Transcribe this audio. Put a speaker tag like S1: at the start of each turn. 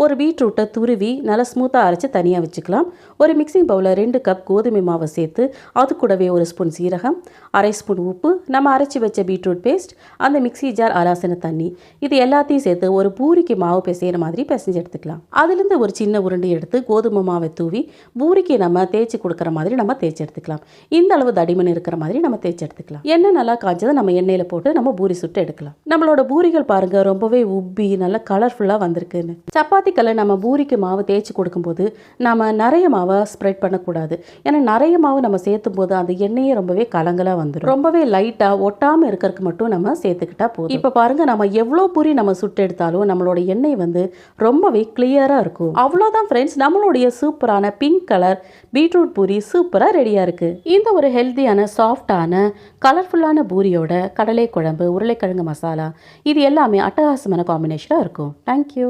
S1: ஒரு பீட்ரூட்டை துருவி நல்லா ஸ்மூத்தாக அரைச்சி தனியாக வச்சுக்கலாம். ஒரு மிக்சிங் பவுலில் 2 கப் கோதுமை மாவை சேர்த்து அது கூடவே 1 ஸ்பூன் சீரகம், அரை ஸ்பூன் உப்பு, நம்ம அரைச்சி வச்ச பீட்ரூட் பேஸ்ட், அந்த மிக்சி ஜார் அலாசின தண்ணி, இது எல்லாத்தையும் சேர்த்து ஒரு பூரிக்கு மாவு பிசைகிற மாதிரி பிசைஞ்சு எடுத்துக்கலாம். அதுலேருந்து ஒரு சின்ன உருண்டை எடுத்து கோதுமை மாவை தூவி பூரிக்கு நம்ம தேய்ச்சி கொடுக்குற மாதிரி நம்ம தேய்ச்சி எடுத்துக்கலாம். இந்த அளவு தடிமன் இருக்கிற மாதிரி நம்ம தேய்ச்சி எடுத்துக்கலாம். எண்ணெய் நல்லா காய்ச்சதை நம்ம எண்ணெயில் போட்டு நம்ம பூரி சுட்டு எடுக்கலாம். நம்மளோட பூரிகள் பாருங்க ரொம்பவே உப்பி நல்லா கலர்ஃபுல்லாக வந்திருக்குன்னு. சப்பாத்தி கல்லை நம்ம பூரிக்கு மாவு தேய்ச்சி கொடுக்கும்போது நம்ம நிறைய மாவை ஸ்ப்ரெட் பண்ணக்கூடாது. ஏன்னா நிறைய மாவு நம்ம சேர்த்தும் போது அந்த எண்ணெயே ரொம்பவே கலங்கலாக வந்துடும். ரொம்பவே லைட்டாக ஒட்டாமல் இருக்கிறதுக்கு மட்டும் நம்ம சேர்த்துக்கிட்டா போதும். இப்போ பாருங்க நம்ம எவ்வளோ பூரி நம்ம சுட்டு எடுத்தாலும் நம்மளோட எண்ணெய் வந்து ரொம்பவே கிளியராக இருக்கும். அவ்வளோதான் ஃப்ரெண்ட்ஸ், நம்மளுடைய சூப்பரான பிங்க் கலர் பீட்ரூட் பூரி சூப்பராக ரெடியாக இருக்குது. இந்த ஒரு ஹெல்த்தியான சாஃப்டான கலர்ஃபுல்லான பூரியோட கடலை குழம்பு, உருளைக்கிழங்கு மசாலா, இது எல்லாமே அட்டகாசமான காம்பினேஷனாக இருக்கும். தேங்க்யூ.